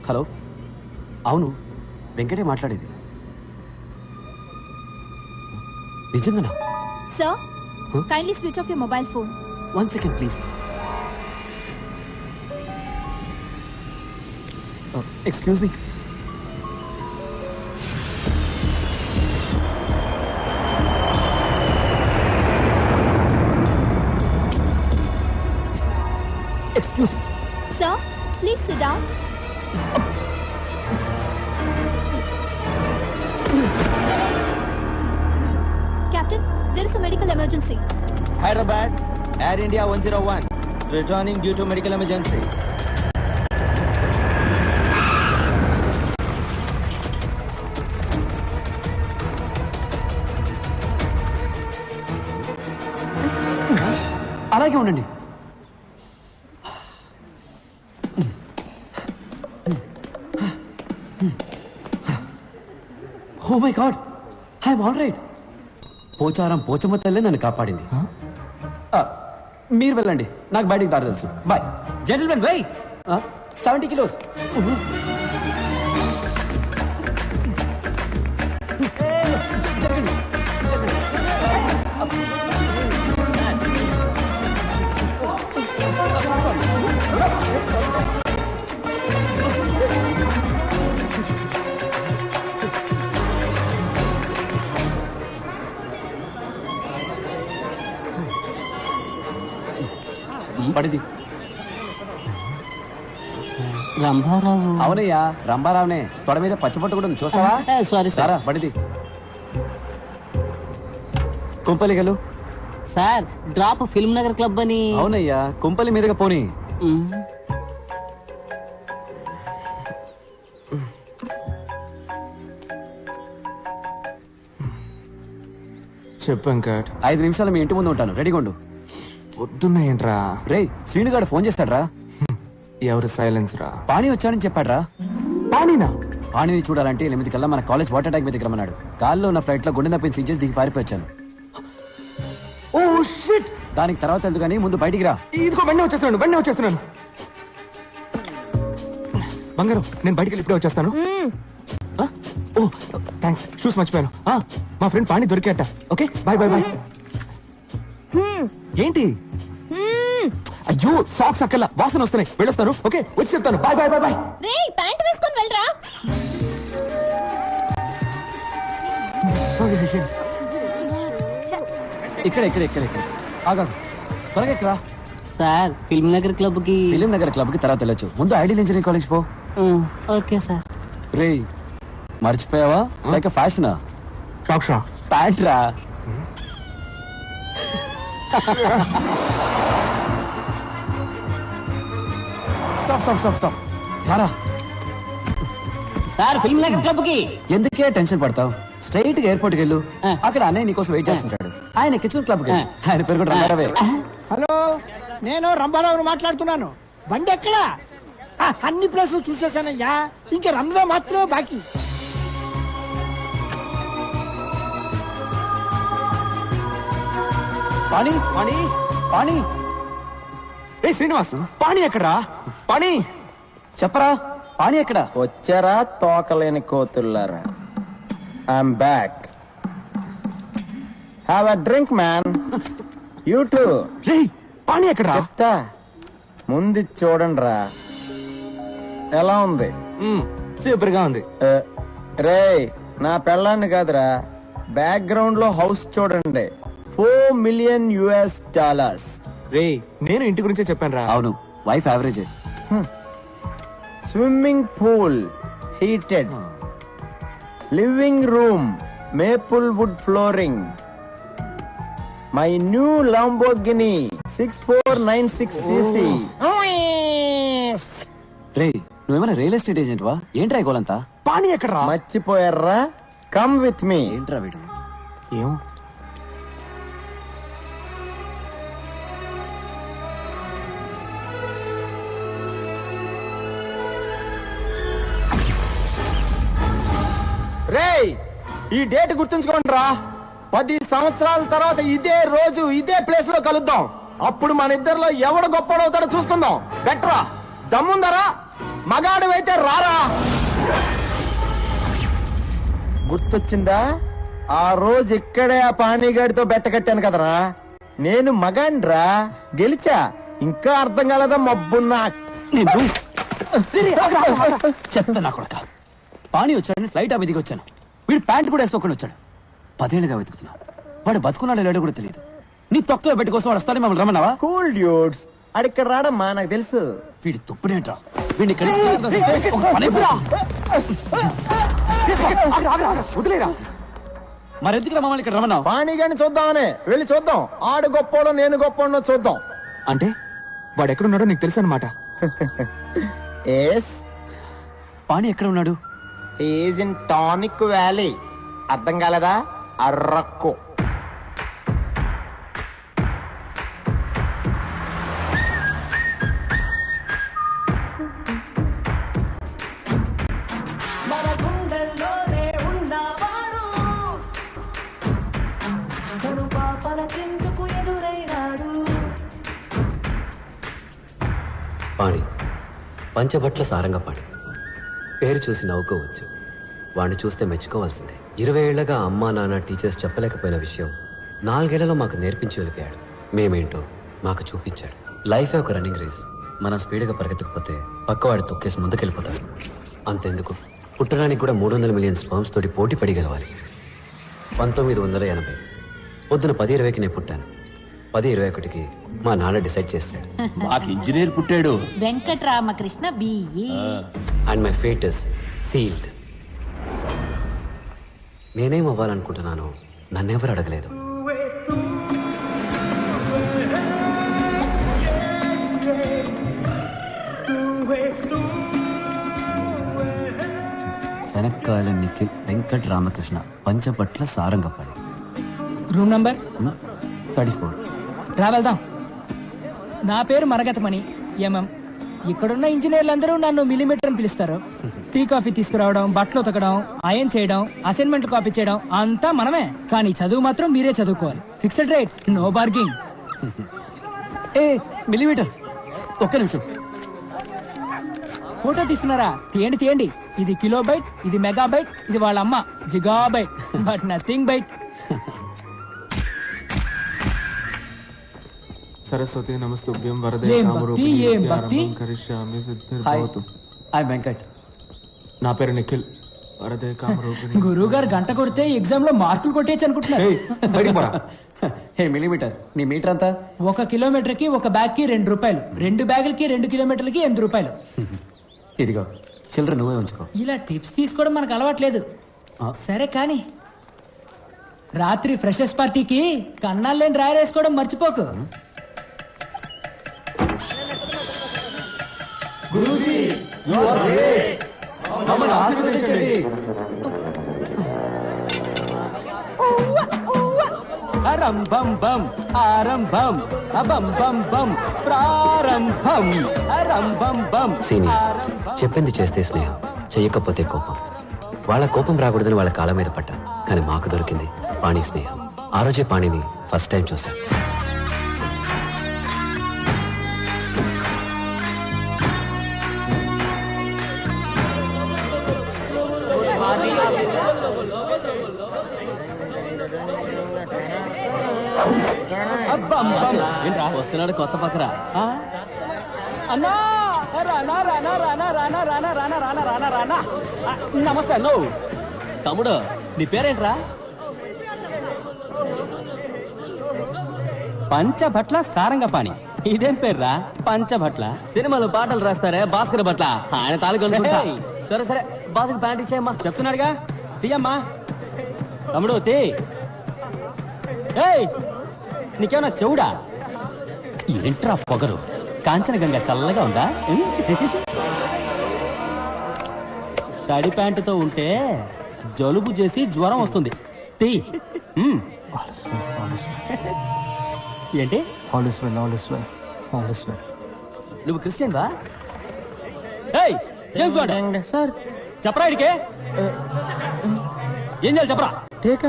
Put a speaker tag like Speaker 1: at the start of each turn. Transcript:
Speaker 1: Hello, అవును వెంకటే మాట్లాడేది. నిజంగానా?
Speaker 2: Sir, kindly switch off your mobile phone.
Speaker 1: 1 second please. Excuse me. Excuse me.
Speaker 2: Sir, please sit down. Captain, there is a medical emergency.
Speaker 3: Hyderabad, Air India 101, returning due to medical emergency.
Speaker 1: అలాగే ఉండండి. Oh my god, I'm all right. Pocharam Pochamma తల్లే నన్ను కాపాడింది. మీరు వెళ్ళండి, నాకు బయటికి దారి తెలుసు. బాయ్. Gentlemen wait. 70 kilos. పడిది.
Speaker 4: రంభారావు.
Speaker 1: అవునయ్యా, రంభారావునే. తొడ మీద పచ్చబొట్టు కూడా ఉంది, చూస్తావా?
Speaker 4: సారీ
Speaker 1: సారా పడిది. కుంపలిగలు.
Speaker 4: Sir, drop Film Nagar club అని.
Speaker 1: అవునయ్యా, కుంపలి మీదుగా పోనీ.
Speaker 3: చెప్పు వెంకట్.
Speaker 1: 5 నిమిషాలు మీ ఇంటి ముందు ఉంటాను, రెడీగా ఉండు.
Speaker 3: పొద్దున్నాయంట్రా.
Speaker 1: రే, శ్రీనుగాడు ఫోన్ చేస్తాడ్రా.
Speaker 3: ఎవరు సైలెన్స్ రా?
Speaker 1: పాణి వచ్చాడని చెప్పాడ్రా.
Speaker 3: పానీనా?
Speaker 1: పాణిని చూడాలంటే 8 కల్లా మన కాలేజ్ వాటర్ ట్యాంక్ మీదకి రమ్మన్నాడు. కాల్లో ఉన్న ఫ్లైట్ లో గుండె నొప్పిని సీజెస్ దిగి పారిపోయాను.
Speaker 3: Oh shit.
Speaker 1: దానికి తర్వాత వెళ్తూ కానీ ముందు బయటికి రా.
Speaker 3: ఇదిగో బండి వచ్చేస్తున్నాను. బంగారు, నేను బయటికి ఇప్పుడే వచ్చేస్తాను. ఓ థ్యాంక్స్, షూస్ మర్చిపోయాను. మా ఫ్రెండ్ పాణి దొరికేట. Okay, bye. ఏంటి? అయ్యో, సాక్స్ అక్కల వాసన వస్తున్నాయి, వెళ్ళొస్తాను. ఓకే, వచ్చి చెప్తాను. బాయ్.
Speaker 2: రేయ్, ప్యాంట్ వేసుకొని వెళ్ళరా.
Speaker 1: ఇక్కడ ఆగా, త్వరగా ఎక్కరా.
Speaker 4: సార్, ఫిల్మ్ నగర్ క్లబ్ కి.
Speaker 1: ఫిలిం నగర్ క్లబ్ కి తర్వాత వెళ్ళొచ్చు. ముందు ఐడియల్ ఇంజనీరింగ్ కాలేజ్ పో.
Speaker 4: Okay sir.
Speaker 1: రే, మర్చిపోయావా? లేక ఫ్యాషనా?
Speaker 3: సాక్షా
Speaker 1: ప్యాంట్ రా. స్టాప్. రారా.
Speaker 4: సార్, ఫిల్మ్ నగర్ క్లబ్ కి.
Speaker 1: ఎందుకే టెన్షన్ పడతావు? స్ట్రైట్ గా ఎయిర్పోర్ట్ కి వెళ్ళు. అక్కడ అన్నయ్య నీకోసం వెయిట్ చేస్తుంటాడు. ఆయన కిచెన్ క్లబ్ కి వెళ్ళు. ఆయన పేరు కూడా రంగారావే.
Speaker 5: హలో, నేను రంభారావుని మాట్లాడుతున్నాను. బండి ఎక్కడా? అన్ని ప్లేసులు చూసేసానయ్యా, ఇంక రన్వే మాత్రమే బాకీ.
Speaker 1: పాణి.
Speaker 3: ఏ శ్రీనివాస్, పాణి ఎక్కడా? పాణి
Speaker 1: చెప్పరా, పాణి ఎక్కడ?
Speaker 6: వచ్చారా తోకలేని కోతుల్లారా? I'm back. Have a drink man. You too.
Speaker 3: రే, పాణి ఎక్కడా?
Speaker 6: చెప్తా, ముందు చూడండి రా. ఎలా ఉంది?
Speaker 3: సూపర్ గా ఉంది.
Speaker 6: రే, నా పెళ్ళాన్ని కాదురా, బ్యాక్గ్రౌండ్ లో హౌస్ చూడండి. $4 million.
Speaker 3: రే, నేను ఇంటి గురించే చెప్పాను రా.
Speaker 1: అవును, wife average.
Speaker 6: Swimming pool heated, living room maple wood flooring, my new Lamborghini 6496cc.
Speaker 1: రే, నువ్వేమైనా రియల్ ఎస్టేట్ ఏజెంట్ వా? ఏంట్రా ఈ గోలంతా?
Speaker 3: పాణి ఎక్కడా?
Speaker 6: మర్చిపోయారా? Come with me.
Speaker 1: ఏంట్రా వీడు?
Speaker 3: ఏం
Speaker 6: రేయ్, ఈ డేట్ గుర్తుంచుకోండి రా. 10 సంవత్సరాల తర్వాత ఇదే రోజు ఇదే ప్లేస్ లో కలుద్దాం. అప్పుడు మన ఇద్దరిలో ఎవడు గొప్పడవుతాడో చూసుకుందాం. బెట్రా దమ్ముందరా, మగాడివైతే రారా. గుర్తొచ్చిందా? ఆ రోజు ఇక్కడే ఆ పానీగాడితో బెట్ట కట్టాను కదరా. నేను మగాండ్రా, గెలిచా. ఇంకా అర్థం కాలేదా మబ్బున్నా?
Speaker 1: చెత్త నా కొడక. పాణి వచ్చాడని ఫ్లైట్ అవి దిగి వచ్చాను. వీడు ప్యాంట్ కూడా వేసుకోకుండా వచ్చాడు. 10 ఏళ్ళుగా వెతుకుతున్నా. వాడు బతుకున్నాడు లేడో కూడా తెలియదు. నీ తొక్కలో పెట్టి కోసం వాడు వస్తాడని మమ్మల్ని రమ్మన్నావా?
Speaker 6: కూల్ డ్యూడ్స్, అడిక్కడ రాడమ్మా, నాకు తెలుసు.
Speaker 1: వీడి తుప్పుడేంట్రా? వీడిని వదిలేరా. మరెందుకు మమ్మల్ని ఇక్కడ రమ్మన్నావు?
Speaker 6: పానీగాడిని చూద్దామనే వెళ్ళి చూద్దాం. ఆడు గొప్పోడో నేను గొప్పోడో చూద్దాం.
Speaker 3: అంటే వాడు ఎక్కడున్నాడో నీకు తెలుసు అనమాట.
Speaker 6: ఎస్,
Speaker 1: పాణి ఎక్కడ ఉన్నాడు?
Speaker 6: Is in tonic valley. అర్థం కాలేదా? అర్రకు.
Speaker 7: పాణి పంచబట్ల సారంగపాణి. పేరు చూసి నవ్వుకోవచ్చు, వాడిని చూస్తే మెచ్చుకోవాల్సిందే. 20 ఏళ్లగా అమ్మా నాన్న టీచర్స్ చెప్పలేకపోయిన విషయం 4 ఏళ్లలో మాకు నేర్పించి వెళ్ళిపోయాడు. మేమేంటో మాకు చూపించాడు. లైఫే ఒక రన్నింగ్ రేస్. మనం స్పీడ్గా పరిగెత్తకపోతే పక్కవాడి తొక్కేసి ముందుకెళ్ళిపోతాడు. అంతెందుకు, పుట్టడానికి కూడా 300 మిలియన్ స్పర్మ్స్ తోటి పోటీ పడి గెలవాలి. 1980 పొద్దున 10:20కి నేను పుట్టాను. 10:21కి మా నాన్న డిసైడ్ చేశాడు.
Speaker 8: మాకు ఇంజనీర్ పుట్టాడు.
Speaker 4: Venkataramakrishna BE.
Speaker 7: And my fate is sealed. నేనేం అవ్వాలనుకుంటున్నానో నన్నెవరు అడగలేదు.
Speaker 1: శనక్కాయల నిఖిల్ వెంకట్ రామకృష్ణ పంచపట్ల సారంగపాణి.
Speaker 9: Room number
Speaker 1: 34.
Speaker 9: రా వెళ్దాం. నా పేరు మరగతమణి ఎంఎం. ఇక్కడున్న ఇంజనీర్లందరూ నన్ను మిలీమీటర్ అని పిలుస్తారు. టీ కాఫీ తీసుకురావడం, బట్టలు ఉతకడం, అయన్ చేయడం, అసైన్మెంట్ కాపీ చేయడం అంతా మనమే. కానీ చదువు మాత్రం మీరే చదువుకోవాలి. Fixed rate, no bargaining.
Speaker 1: A millimetre, ఒక్క నిమిషం.
Speaker 9: ఫోటో తీస్తున్నారా? తీయండి తీయండి. ఇది కిలోబైట్, ఇది మెగాబైట్, ఇది వాళ్ళ అమ్మ gigabyte. But nothing byte.
Speaker 3: Saraswati నమస్తుభ్యం వరదే
Speaker 9: ఏం భక్తి, ఏం భక్తి.
Speaker 3: కరిష్యామి
Speaker 1: హాయ్,
Speaker 3: సిద్ధిర్భవతు.
Speaker 1: హాయ్ వెంకట్.
Speaker 3: నా పేరు నిఖిల్. వరదే కామరూపిణి.
Speaker 9: గురువు గారు గంట కొడితే ఎగ్జామ్ లో మార్కులు కొట్టేయచ్చు అనుకుంటున్నారు.
Speaker 3: ఏయ్, బయటికి పోరా.
Speaker 1: హే మిలీమీటర్, నీ మీటర్ అంతా?
Speaker 9: 1 కిలోమీటర్ కి 1 బ్యాగ్ కి 2 రూపాయలు. 2 బ్యాగులకి 2 కిలోమీటర్లకి 8 రూపాయలు.
Speaker 1: ఇదిగో చిల్లర నువ్వే ఉంచుకో.
Speaker 9: ఇలా టిప్స్ తీసుకోవడం మనకు అలవాట్లేదు. సరే కానీ రాత్రి ఫ్రెషర్స్ పార్టీకి కన్నాలేని డ్రైవర్ వేసుకోవడం మర్చిపోకు.
Speaker 1: ఆరంభం బం ఆరంభం అబం బం బం ప్రారంభం ఆరంభం బం.
Speaker 7: సీనియర్స్ చెప్పింది చేస్తే స్నేహం, చెయ్యకపోతే కోపం. వాళ్ళ కోపం రాకూడదని వాళ్ళ కాళ్ళ మీద పడ్డా. కానీ మాకు దొరికింది పాణి స్నేహం. ఆ రోజే పాణిని ఫస్ట్ టైం చూశాను.
Speaker 1: ఏంట్రా
Speaker 4: వస్తున్నాడు కొత్త పక్కరా.
Speaker 1: అన్నా రానా రానా రానా రానా రానా రానా రానా రానా రానా. నమస్తే అన్నో.
Speaker 4: తమ్ముడు నీ పేరేంట్రా?
Speaker 1: పంచభట్ల సారంగపాణి. ఇదేం పేర్రా పంచభట్ల?
Speaker 4: సినిమాలో పాటలు రాస్తారే భాస్కర్ భట్ల, ఆయన తాలూకుంటా.
Speaker 1: సరే సరే, బాసుకి ప్యాంట్ ఇచ్చేయమ్మా. చెప్తున్నాడుగా, తీయమ్మా. తమ్ముడు తీ. ఏయ్, నీకేమన్నా చెవుడా? ఏంట్రా పొగరు? కాంచనగంగా చల్లగా ఉందా? తడి ప్యాంటుతో ఉంటే జలుబు చేసి జ్వరం వస్తుంది. తీ. ఏంటి? నువ్వు క్రిస్టియన్ వా? ఏయ్ జేమ్స్ బాండ్,
Speaker 6: సార్
Speaker 1: చెప్పరా ఇడికే? ఏం చేయాలి చెప్పరా?
Speaker 6: టేక్